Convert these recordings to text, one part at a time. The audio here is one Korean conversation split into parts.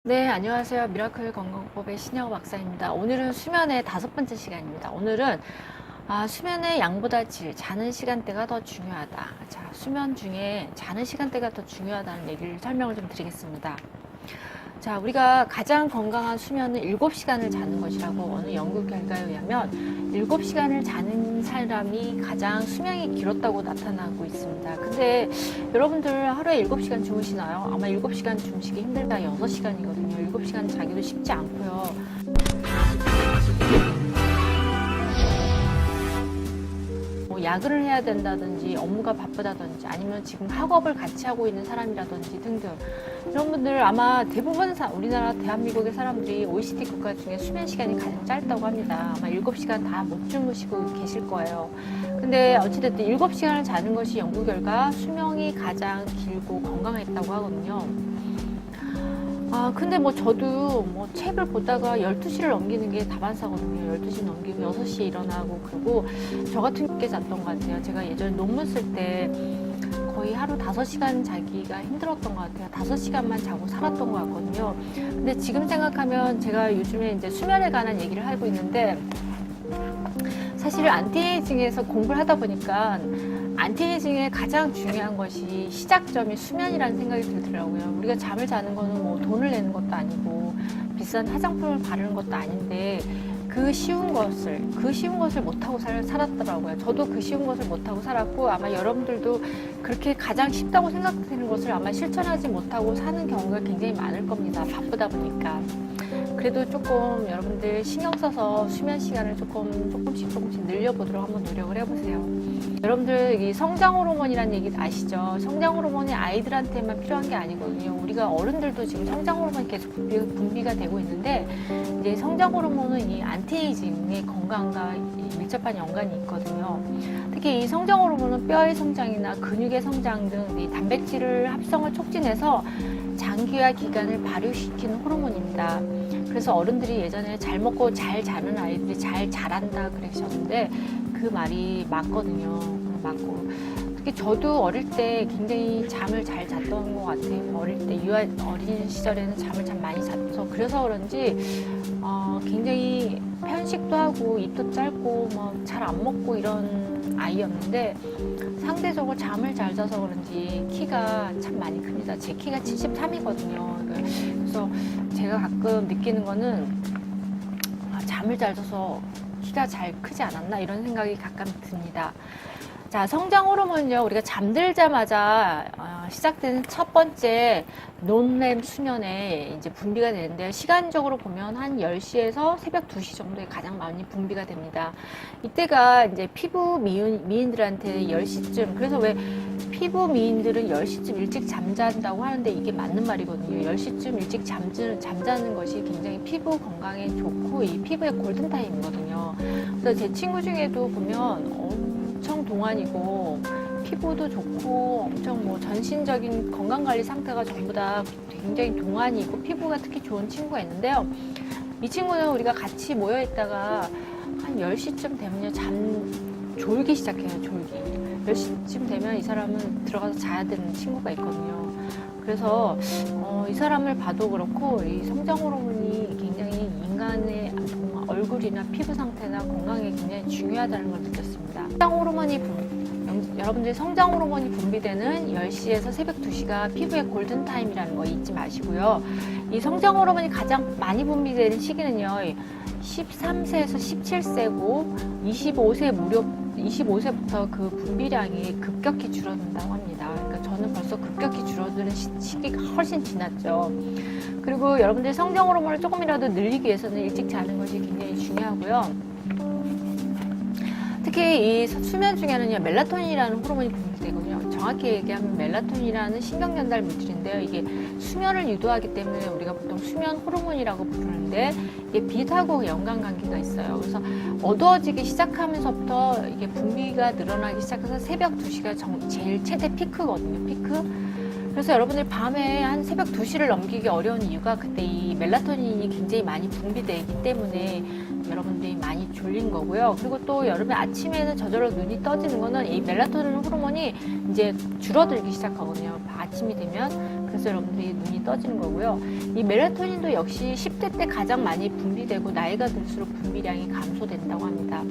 네, 안녕하세요. 미라클 건강법의 신영 박사입니다. 오늘은 수면의 5번째 시간입니다. 오늘은 수면의 양보다 질, 자는 시간대가 더 중요하다. 자, 수면 중에 자는 시간대가 더 중요하다는 얘기를 설명을 좀 드리겠습니다. 자, 우리가 가장 건강한 수면은 7시간을 자는 것이라고 어느 연구 결과에 의하면 7시간을 자는 사람이 가장 수명이 길었다고 나타나고 있습니다. 근데 여러분들 하루에 7시간 주무시나요? 아마 7시간 주무시기 힘들다 6시간이거든요. 7시간 자기도 쉽지 않고요. 야근을 해야 된다든지 업무가 바쁘다든지 아니면 지금 학업을 같이 하고 있는 사람이라든지 등등 이런 분들 아마 대부분 우리나라 대한민국의 사람들이 OECD 국가 중에 수면 시간이 가장 짧다고 합니다. 아마 7시간 다 못 주무시고 계실 거예요. 근데 어찌됐든 7시간을 자는 것이 연구 결과 수명이 가장 길고 건강했다고 하거든요. 근데 저도 책을 보다가 12시를 넘기는 게 다반사거든요. 12시 넘기고 6시에 일어나고, 그리고 저 같은 게 잤던 것 같아요. 제가 예전에 논문 쓸 때 거의 하루 5시간 자기가 힘들었던 것 같아요. 5시간만 자고 살았던 것 같거든요. 근데 지금 생각하면 제가 요즘에 이제 수면에 관한 얘기를 하고 있는데, 사실 안티에이징에서 공부를 하다 보니까 안티에이징의 가장 중요한 것이 시작점이 수면이라는 생각이 들더라고요. 우리가 잠을 자는 거는 돈을 내는 것도 아니고 비싼 화장품을 바르는 것도 아닌데 그 쉬운 것을 못하고 살았더라고요. 저도 그 쉬운 것을 못하고 살았고, 아마 여러분들도 그렇게 가장 쉽다고 생각되는 것을 아마 실천하지 못하고 사는 경우가 굉장히 많을 겁니다. 바쁘다 보니까. 그래도 조금 여러분들 신경 써서 수면 시간을 조금씩 늘려보도록 한번 노력을 해보세요. 여러분들 이 성장 호르몬이라는 얘기 아시죠? 성장 호르몬이 아이들한테만 필요한 게 아니거든요. 우리가 어른들도 지금 성장 호르몬이 계속 분비가 되고 있는데, 이제 성장 호르몬은 이 안티에이징의 건강과 밀접한 연관이 있거든요. 특히 이 성장 호르몬은 뼈의 성장이나 근육의 성장 등 이 단백질을 합성을 촉진해서 장기와 기관을 발육시키는 호르몬입니다. 그래서 어른들이 예전에 잘 먹고 잘 자는 아이들이 잘 자란다 그러셨는데 그 말이 맞거든요. 맞고, 특히 저도 어릴 때 굉장히 잠을 잘 잤던 것 같아요. 어릴 때 어린 시절에는 잠을 참 많이 잤어서 그래서 그런지 굉장히 편식도 하고 입도 짧고 잘 안 먹고 이런 아이였는데, 상대적으로 잠을 잘 자서 그런지 키가 참 많이 큽니다. 제 키가 73이거든요. 그래서 제가 가끔 느끼는 거는 잠을 잘 자서 키가 잘 크지 않았나 이런 생각이 가끔 듭니다. 자, 성장 호르몬은요, 우리가 잠들자마자 시작되는 첫 번째 논렘 수면에 이제 분비가 되는데요. 시간적으로 보면 한 10시에서 새벽 2시 정도에 가장 많이 분비가 됩니다. 이때가 이제 피부 미인들한테 10시쯤, 그래서 왜 피부 미인들은 10시쯤 일찍 잠잔다고 하는데 이게 맞는 말이거든요. 10시쯤 일찍 잠자는 것이 굉장히 피부 건강에 좋고 이 피부의 골든타임이거든요. 그래서 제 친구 중에도 보면 엄청 동안이고 피부도 좋고 엄청 전신적인 건강관리 상태가 전부 다 굉장히 동안이고 피부가 특히 좋은 친구가 있는데요. 이 친구는 우리가 같이 모여있다가 한 10시쯤 되면요 졸기 시작해요. 졸기. 10시쯤 되면 이 사람은 들어가서 자야 되는 친구가 있거든요. 그래서 이 사람을 봐도 그렇고 이 성장 호르몬이 굉장히 인간의 얼굴이나 피부 상태나 건강에 굉장히 중요하다는 걸 느꼈습니다. 여러분들이 성장 호르몬이 분비되는 10시에서 새벽 2시가 피부의 골든타임이라는 거 잊지 마시고요. 이 성장 호르몬이 가장 많이 분비되는 시기는요, 13세에서 17세고 25세부터 그 분비량이 급격히 줄어든다고 합니다. 그러니까 저는 벌써 급격히 줄어드는 시기가 훨씬 지났죠. 그리고 여러분들 성장 호르몬을 조금이라도 늘리기 위해서는 일찍 자는 것이 굉장히 중요하고요. 특히 이 수면 중에는요, 멜라토닌이라는 호르몬이 분비되거든요. 정확히 얘기하면 멜라토닌이라는 신경전달 물질인데요. 이게 수면을 유도하기 때문에 우리가 보통 수면 호르몬이라고 부르는데 이게 빛하고 연관관계가 있어요. 그래서 어두워지기 시작하면서부터 이게 분비가 늘어나기 시작해서 새벽 2시가 제일 최대 피크거든요. 피크. 그래서 여러분들 밤에 한 새벽 2시를 넘기기 어려운 이유가 그때 이 멜라토닌이 굉장히 많이 분비되기 때문에 여러분들이 많이 졸린 거고요. 그리고 또 여러분 아침에는 저절로 눈이 떠지는 거는 이 멜라토닌 호르몬이 이제 줄어들기 시작하거든요. 아침이 되면. 그래서 여러분들이 눈이 떠지는 거고요. 이 멜라토닌도 역시 10대 때 가장 많이 분비되고 나이가 들수록 분비량이 감소된다고 합니다.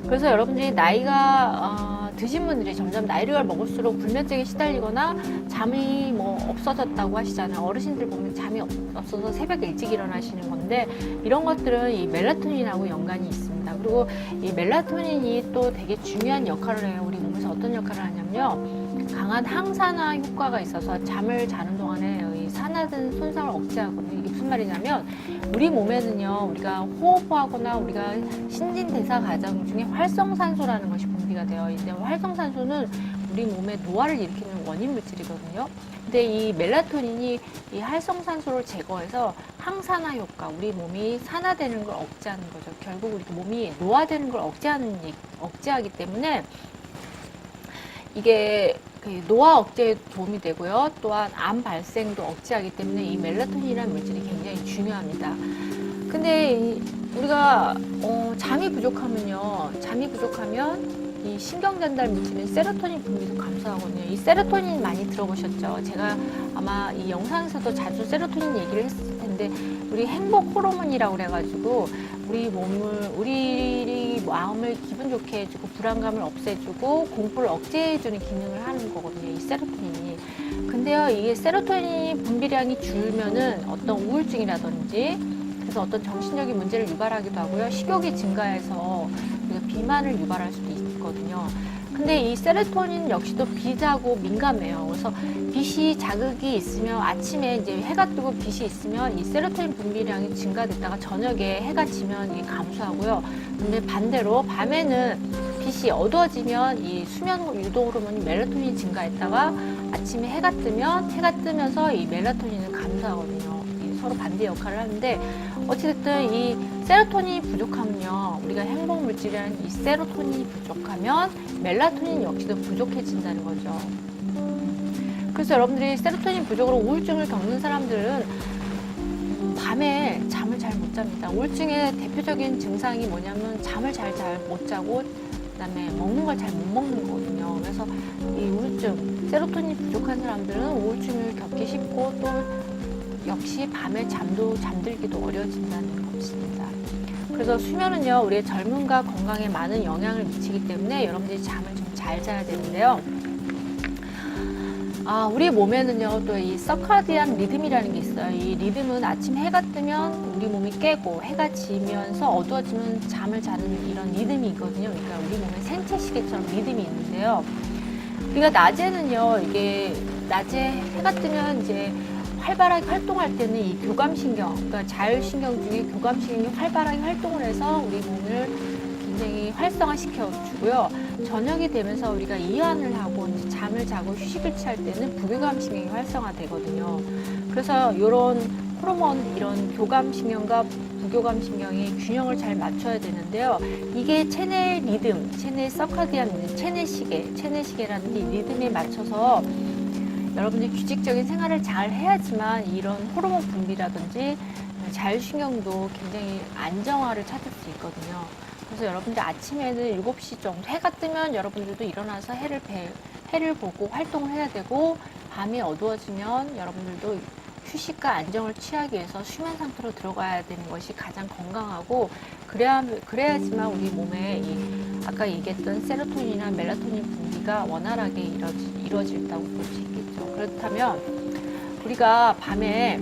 그래서 여러분들이 나이가 드신 분들이 점점 나이를 먹을수록 불면증에 시달리거나 잠이 뭐 없어졌다고 하시잖아요. 어르신들 보면 잠이 없어서 새벽에 일찍 일어나시는 건데 이런 것들은 이 멜라토닌하고 연관이 있습니다. 그리고 이 멜라토닌이 또 되게 중요한 역할을 해요. 우리 몸에서 어떤 역할을 하냐면요. 강한 항산화 효과가 있어서 잠을 자는 동안에 이 산화된 손상을 억제하거든요. 이게 무슨 말이냐면 우리 몸에는요, 우리가 호흡하거나 우리가 신진대사 과정 중에 활성산소라는 것이 분비가 되어 있는데 활성산소는 우리 몸의 노화를 일으키는 원인 물질이거든요. 근데 이 멜라토닌이 이 활성산소를 제거해서 항산화 효과, 우리 몸이 산화되는 걸 억제하는 거죠. 결국 우리 몸이 노화되는 걸 억제하기 때문에 이게 노화 억제에 도움이 되고요. 또한 암 발생도 억제하기 때문에 이 멜라토닌이라는 물질이 굉장히 중요합니다. 근데 우리가 잠이 부족하면 이 신경 전달 물질인 세로토닌 분비도 감소하거든요. 이 세로토닌 많이 들어보셨죠? 제가 아마 이 영상에서도 자주 세로토닌 얘기를 했을 텐데 우리 행복 호르몬이라고 그래가지고 우리 마음을 기분 좋게 해주고 불안감을 없애주고 공포를 억제해주는 기능을 하는 거거든요. 이 세로토닌이. 근데요, 이게 세로토닌 분비량이 줄면은 어떤 우울증이라든지 그래서 어떤 정신적인 문제를 유발하기도 하고요. 식욕이 증가해서 우리가 비만을 유발할 수도 있거든요. 근데 이 세로토닌 역시도 빛하고 민감해요. 그래서 빛이 자극이 있으면 아침에 이제 해가 뜨고 빛이 있으면 이 세로토닌 분비량이 증가됐다가 저녁에 해가 지면 이게 감소하고요. 근데 반대로 밤에는 빛이 어두워지면 이 수면 유도 호르몬이 멜라토닌이 증가했다가 아침에 해가 뜨면서 이 멜라토닌은 감소하거든요. 서로 반대 역할을 하는데 어찌됐든 이 세로토닌이 부족하면요, 우리가 행복 물질이라는 이 세로토닌이 부족하면 멜라토닌 역시도 부족해진다는 거죠. 그래서 여러분들이 세로토닌 부족으로 우울증을 겪는 사람들은 밤에 잠을 잘 못 잡니다. 우울증의 대표적인 증상이 뭐냐면 잠을 잘 못 자고 그다음에 먹는 걸 잘 못 먹는 거거든요. 그래서 이 우울증, 세로토닌이 부족한 사람들은 우울증을 겪기 쉽고 또 역시 밤에 잠들기도 어려워진다는 것입니다. 그래서 수면은요, 우리의 젊음과 건강에 많은 영향을 미치기 때문에 여러분들이 잠을 좀 잘 자야 되는데요. 우리 몸에는요, 또 이 서카디안 리듬이라는 게 있어요. 이 리듬은 아침 해가 뜨면 우리 몸이 깨고 해가 지면서 어두워지면 잠을 자는 이런 리듬이 있거든요. 그러니까 우리 몸의 생체 시계처럼 리듬이 있는데요. 우리가 낮에는요, 이게 낮에 해가 뜨면 이제 활발하게 활동할 때는 이 교감신경, 그러니까 자율신경 중에 교감신경이 활발하게 활동을 해서 우리 몸을 굉장히 활성화시켜 주고요. 저녁이 되면서 우리가 이완을 하고 이제 잠을 자고 휴식을 취할 때는 부교감신경이 활성화되거든요. 그래서 이런 호르몬, 이런 교감신경과 부교감신경이 균형을 잘 맞춰야 되는데요. 이게 체내 리듬, 체내 서카디안 리듬, 체내 시계라는 이 리듬에 맞춰서 여러분들이 규칙적인 생활을 잘 해야지만 이런 호르몬 분비라든지 자율신경도 굉장히 안정화를 찾을 수 있거든요. 그래서 여러분들 아침에는 7시 정도 해가 뜨면 여러분들도 일어나서 해를 보고 활동을 해야 되고 밤이 어두워지면 여러분들도 휴식과 안정을 취하기 위해서 수면 상태로 들어가야 되는 것이 가장 건강하고 그래야지만 우리 몸에 아까 얘기했던 세로토닌이나 멜라토닌 분비가 원활하게 이루어진다고 볼 수 있겠죠. 그렇다면 우리가 밤에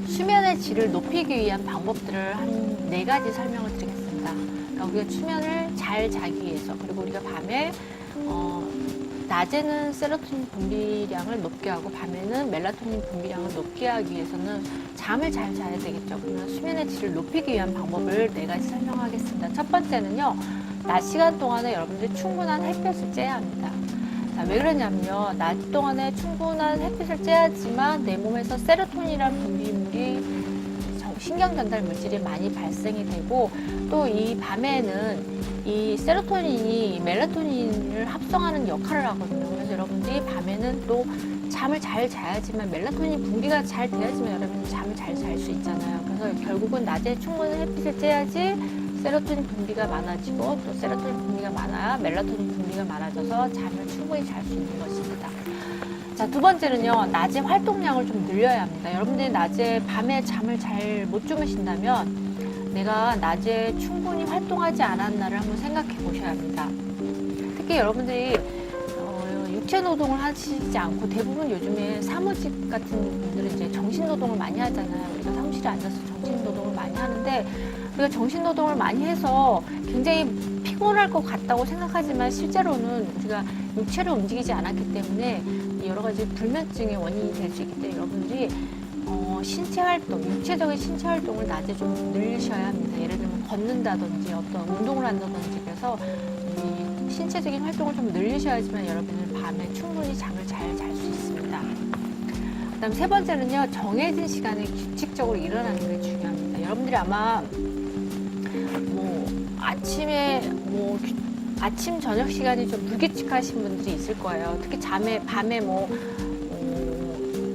수면의 질을 높이기 위한 방법들을 한 4가지 설명을 드리겠습니다. 그러니까 우리가 수면을 잘 자기 위해서, 그리고 우리가 밤에 낮에는 세로토닌 분비량을 높게 하고 밤에는 멜라토닌 분비량을 높게 하기 위해서는 잠을 잘 자야 되겠죠. 그러면 수면의 질을 높이기 위한 방법을 4가지 설명하겠습니다. 첫 번째는요, 낮 시간 동안에 여러분들이 충분한 햇볕을 쬐야 합니다. 왜 그러냐면요, 낮 동안에 충분한 햇빛을 쬐야지만 내 몸에서 세로토닌이라는 분비물이 신경 전달 물질이 많이 발생이 되고 또 이 밤에는 이 세로토닌이 멜라토닌을 합성하는 역할을 하거든요. 그래서 여러분들이 밤에는 또 잠을 잘 자야지만 멜라토닌 분비가 잘 돼야지만 여러분이 잠을 잘 잘 수 있잖아요. 그래서 결국은 낮에 충분한 햇빛을 쬐야지 세로토닌 분비가 많아지고 또 세로토닌 분비가 많아야 멜라토닌 분비가 많아져서 잠을 충분히 잘 수 있는 것입니다. 자, 두 번째는요, 낮에 활동량을 좀 늘려야 합니다. 여러분들이 낮에 밤에 잠을 잘 못 주무신다면 내가 낮에 충분히 활동하지 않았나를 한번 생각해 보셔야 합니다. 특히 여러분들이 육체 노동을 하시지 않고 대부분 요즘에 사무직 같은 분들은 이제 정신 노동을 많이 하잖아요. 우리가 사무실에 앉아서 정신 노동을 많이 하는데 우리가 정신 노동을 많이 해서 굉장히 피곤할 것 같다고 생각하지만 실제로는 우리가 육체를 움직이지 않았기 때문에 여러 가지 불면증의 원인이 될 수 있기 때문에 여러분들이 신체 활동, 육체적인 신체 활동을 낮에 좀 늘리셔야 합니다. 예를 들면 걷는다든지 어떤 운동을 한다든지 그래서 이 신체적인 활동을 좀 늘리셔야지만 여러분은 밤에 충분히 잠을 잘 잘 수 있습니다. 그다음 세 번째는요, 정해진 시간에 규칙적으로 일어나는 게 중요합니다. 여러분들이 아마 아침 저녁 시간이 좀 불규칙하신 분들이 있을 거예요. 특히 밤에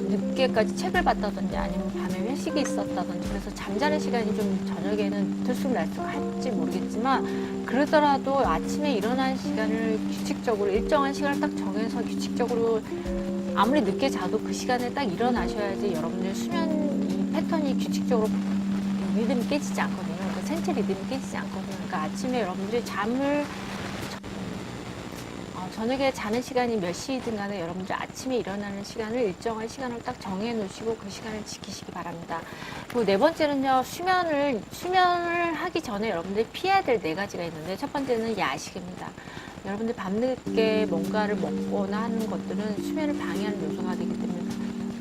늦게까지 책을 봤다든지 아니면 밤에 회식이 있었다든지 그래서 잠자는 시간이 좀 저녁에는 들쑥날쑥할지 모르겠지만 그러더라도 아침에 일어나는 시간을 규칙적으로 일정한 시간을 딱 정해서 규칙적으로 아무리 늦게 자도 그 시간에 딱 일어나셔야지 여러분들 수면 이 패턴이 규칙적으로 리듬이 깨지지 않거든요. 그러니까 생체 리듬이 깨지지 않거든요. 그러니까 아침에 여러분들이 저녁에 자는 시간이 몇 시이든 간에 여러분들 아침에 일어나는 시간을 일정한 시간을 딱 정해 놓으시고 그 시간을 지키시기 바랍니다. 그리고 네 번째는요, 수면을 하기 전에 여러분들이 피해야 될 네 가지가 있는데 첫 번째는 야식입니다. 여러분들 밤늦게 뭔가를 먹거나 하는 것들은 수면을 방해하는 요소가 되기 때문에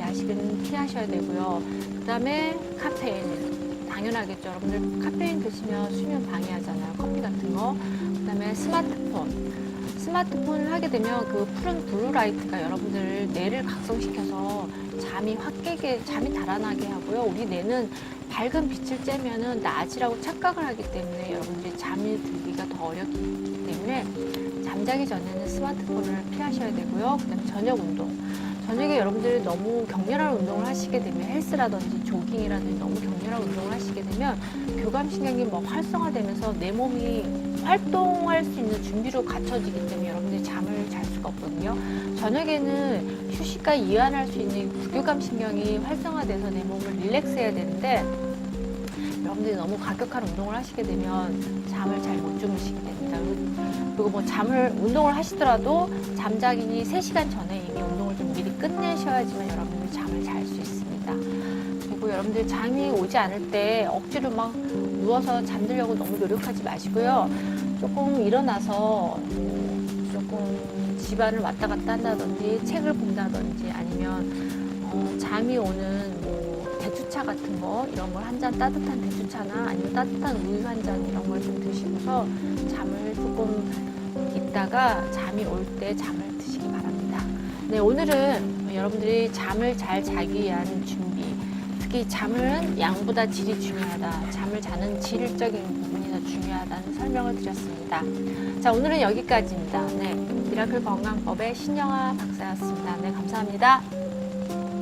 야식은 피하셔야 되고요. 그 다음에 카페인. 당연하겠죠. 여러분들 카페인 드시면 수면 방해하잖아요. 커피 같은 거. 그 다음에 스마트폰을 하게 되면 그 푸른 블루라이트가 여러분들 뇌를 각성시켜서 잠이 달아나게 하고요. 우리 뇌는 밝은 빛을 쬐면은 낮이라고 착각을 하기 때문에 여러분들이 잠이 들기가 더 어렵기 때문에 잠자기 전에는 스마트폰을 피하셔야 되고요. 그다음에 저녁 운동. 저녁에 여러분들이 너무 격렬한 운동을 하시게 되면 헬스라든지 조깅이라든지 너무 격렬한 운동을 하시게 되면 교감신경이 활성화되면서 내 몸이 활동할 수 있는 준비로 갖춰지기 때문에 여러분들이 잠을 잘 수가 없거든요. 저녁에는 휴식과 이완할 수 있는 부교감신경이 활성화돼서 내 몸을 릴렉스해야 되는데 여러분들이 너무 과격한 운동을 하시게 되면 잠을 잘 못 주무시게 됩니다. 그리고 운동을 하시더라도 잠자기 3시간 전에 이미 운동을 좀 미리 끝내셔야지만 여러분들이 잠을 잘 수 있습니다. 그리고 여러분들 잠이 오지 않을 때 억지로 누워서 잠들려고 너무 노력하지 마시고요. 조금 일어나서 조금 집안을 왔다 갔다 한다든지 책을 본다든지 아니면 잠이 오는 대추차 같은 거 이런 걸 한 잔 따뜻한 대추차나 아니면 따뜻한 우유 한 잔 이런 걸 좀 드시고서 잠을 조금 있다가 잠이 올 때 잠을 드시기 바랍니다. 네, 오늘은 여러분들이 잠을 잘 자기 위한 준비, 특히 잠은 양보다 질이 중요하다. 잠을 자는 질적인 부분이 더 중요하다는 설명을 드렸습니다. 자, 오늘은 여기까지입니다. 네, 미라클 건강법의 신영아 박사였습니다. 네, 감사합니다.